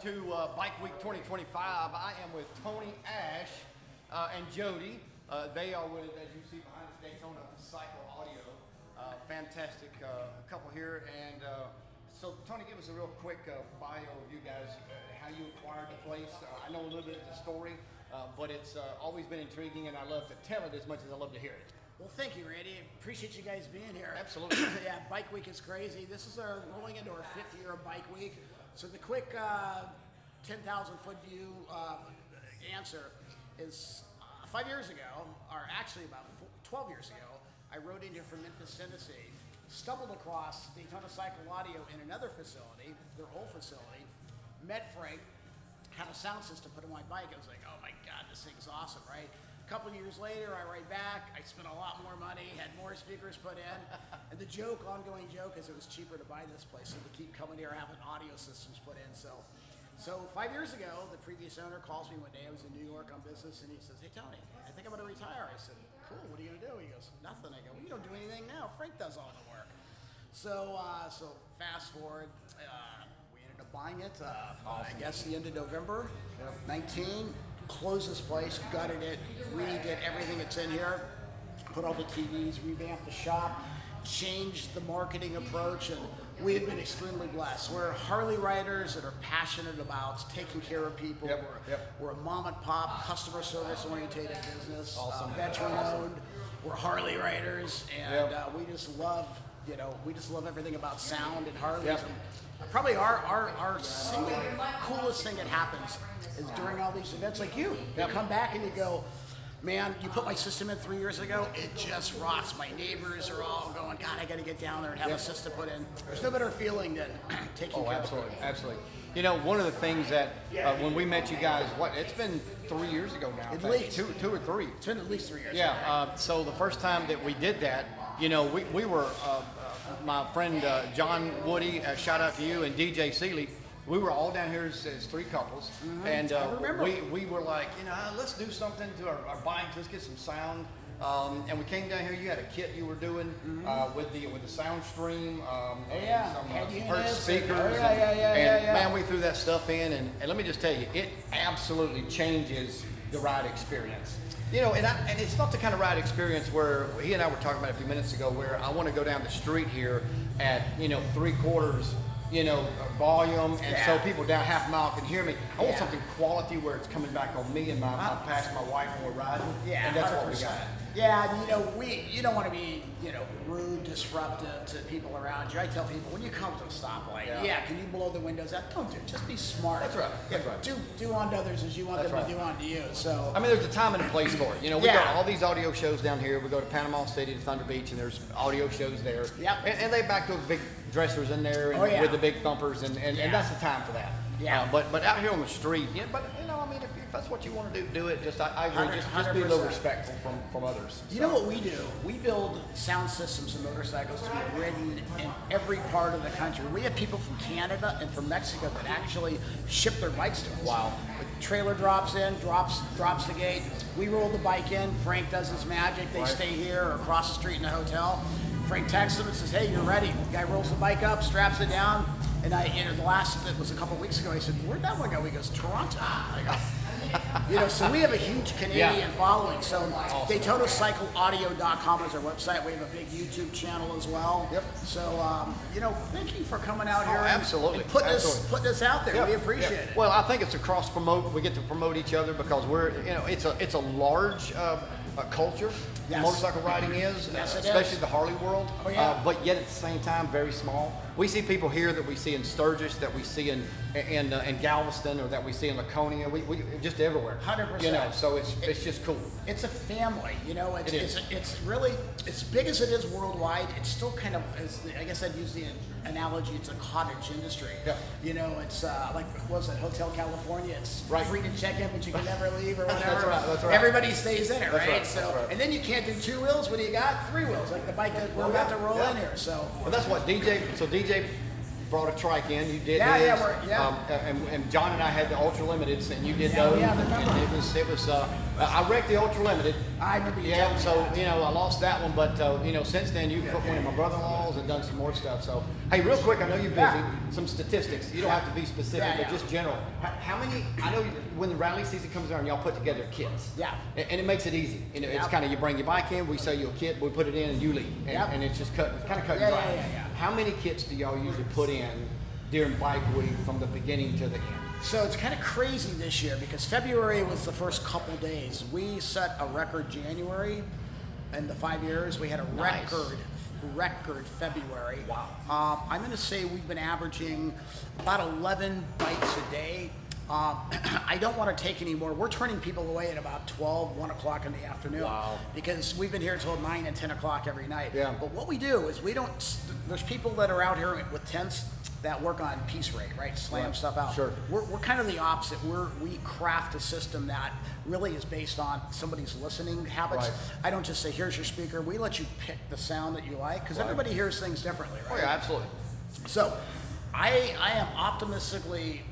to Bike Week 2025. I am with Tony Ash and Jody. They are with, as you see behind us, Daytona Cycle Audio. Fantastic couple here. And so, Tony, give us a real quick bio of you guys, how you acquired the place. I know a little bit of the story, but it's always been intriguing, and I love to tell it as much as I love to hear it. Well, thank you, Randy. Appreciate you guys being here. Absolutely. Yeah, Bike Week is crazy. This is rolling into our 5th year of Bike Week. So the quick 10,000-foot view answer is 5 years ago, or actually about 12 years ago, I rode in here from Memphis, Tennessee, stumbled across Daytona Cycle Audio in another facility, their old facility, met Frank, had a sound system put on my bike. I was like, oh my God, this thing's awesome, right? A couple years later, I ride back. I spent a lot more money, had more speakers put in. And the ongoing joke is it was cheaper to buy this place, so we keep coming here having audio systems put in. So 5 years ago, the previous owner calls me one day. I was in New York on business, and he says, hey, Tony, I think I'm going to retire. I said, cool, what are you going to do? He goes, nothing. I go, well, you don't do anything now. Frank does all the work. So fast forward, we ended up buying it, awesome. I guess the end of November, 19. Closed this place, gutted it, redid everything that's in here, put all the TVs, revamped the shop, changed the marketing approach, and we have been extremely blessed. We're Harley riders that are passionate about taking care of people. We're a mom and pop, customer service oriented business, awesome. Veteran owned. We're Harley riders, and we just love, everything about sound and Harleys. Probably our single coolest thing that happens is during all these events like you come back and you go, man, you put my system in 3 years ago, it just rocks. My neighbors are all going, God, I got to get down there and have a system put in. There's no better feeling than taking care of it. Absolutely. You know, one of the things that when we met you guys, it's been 3 years ago now. At least. Two or three. It's been at least 3 years. Yeah. So the first time that we did that, we were, my friend John Woody, shout out to you, and DJ Seeley, we were all down here as three couples, and we were like, let's do something to our bikes, let's get some sound. And we came down here. You had a kit you were doing with the sound stream, and some speakers. Man, we threw that stuff in, and let me just tell you, it absolutely changes the ride experience. And it's not the kind of ride experience where he and I were talking about a few minutes ago, where I want to go down the street here at 3/4. Volume, and so people down half a mile can hear me. I want something quality where it's coming back on me and my past my wife when we're riding. Yeah, and that's 100%. what we got. Yeah, you don't want to be, rude, disruptive to people around you. I tell people, when you come to a stoplight, can you blow the windows out? Don't do it. Just be smart. That's right. That's right. Do unto others as you want them to do unto you. So I mean, there's a time and a place for it. We got all these audio shows down here. We go to Panama City, to Thunder Beach, and there's audio shows there. Yep. And they back those big dressers in there and with the big thumpers, and that's the time for that. Yeah. But out here on the street, if that's what you want to do it. I agree. Just be a little respectful from others. You know what we do? We build sound systems and motorcycles to be ridden in every part of the country. We have people from Canada and from Mexico that actually ship their bikes to us. Wow. The trailer drops in, drops the gate. We roll the bike in. Frank does his magic. They stay here or across the street in the hotel. Frank texts them and says, hey, you're ready. The guy rolls the bike up, straps it down. And the last, that was a couple weeks ago, I said, where'd that one go? He goes, Toronto. I go, so we have a huge Canadian following. So awesome. DaytonaCycleAudio.com is our website. We have a big YouTube channel as well. Yep. So, thank you for coming out here absolutely. And putting this out there. We appreciate it. Well, I think it's a cross promote. We get to promote each other because we're, it's a large culture. Yes. Motorcycle riding is, especially the Harley world, but yet at the same time very small. We see people here that we see in Sturgis, that we see in Galveston, or that we see in Laconia. We just everywhere. 100%. So it's just cool. It's a family. It's really, as big as it is worldwide, it's still kind of, I guess I'd use the analogy, it's a cottage industry. Yeah. It's like, what was it, Hotel California? It's free to check in, but you can never leave or whatever. That's right. Everybody stays in it, right? That's right. And then you can't do 2 wheels. What do you got? 3 wheels, like the bike that we're about to roll in here. So. Well, that's what DJ brought a trike in. You did Yeah, his. and John and I had the Ultra Limiteds, and you did Yeah, those. yeah, I remember. And it was. I wrecked the Ultra Limited. I remember you Yeah, telling me so that. I lost that one, but since then you've put one of my brother-in-laws and done some more stuff. So hey, real quick, I know you're busy. Yeah. Some statistics. You don't have to be specific, Yeah, but yeah. just general. How many? I know when the rally season comes around, y'all put together kits. Yeah. And it makes it easy. It's Yep. kind of you bring your bike in, we sell you a kit, we put it in, and you leave, Yep. and it's just kind of cut Yeah, and dry. yeah. How many kits do y'all usually put in during bike week from the beginning to the end? So it's kind of crazy this year because February was the first couple days. We set a record January. In the 5 years, we had a Nice. record February. Wow. I'm going to say we've been averaging about 11 bikes a day. I don't want to take any more. We're turning people away at about 12, 1 o'clock in the afternoon. Wow. Because we've been here until 9 and 10 o'clock every night. Yeah. But what we do is there's people that are out here with tents that work on piece rate, right? Slam Right. stuff out. Sure. We're kind of the opposite. We craft a system that really is based on somebody's listening habits. Right. I don't just say, here's your speaker. We let you pick the sound that you like because Right. everybody hears things differently, Oh right? yeah, absolutely. So I am optimistically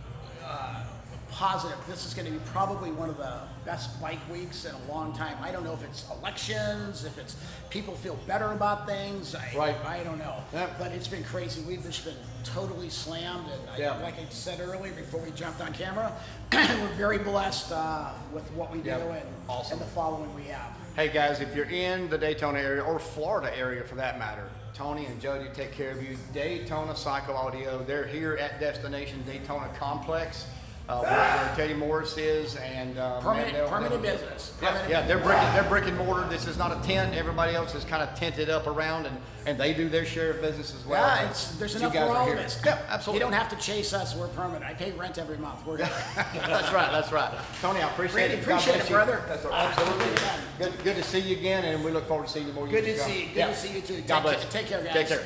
positive this is going to be probably one of the best bike weeks in a long time. I don't know if it's elections, if it's people feel better about things. Right. I don't know. Yep. But it's been crazy. We've just been totally slammed. And Yeah. like I said earlier before we jumped on camera, we're very blessed with what we do Yep. and, Awesome. and the following we have. Hey guys, if you're in the Daytona area or Florida area for that matter, Tony and Jody take care of you. Daytona Cycle Audio, they're here at Destination Daytona Complex, where Teddy Morris is, and Permanent business. Yeah, they're brick and mortar. This is not a tent. Everybody else is kind of tented up around, and they do their share of business as well. Yeah, there's You enough guys for are all here. of us. Yeah, absolutely. You don't have to chase us. We're permanent. I pay rent every month. We're good. That's right. Tony, I appreciate Randy, it. God appreciate bless it, you. brother. That's right. Absolutely. Good to see you again, and we look forward to seeing you more. Good years to to come. see you. Good Yeah. to see you too. God bless. Take care, guys. Take care.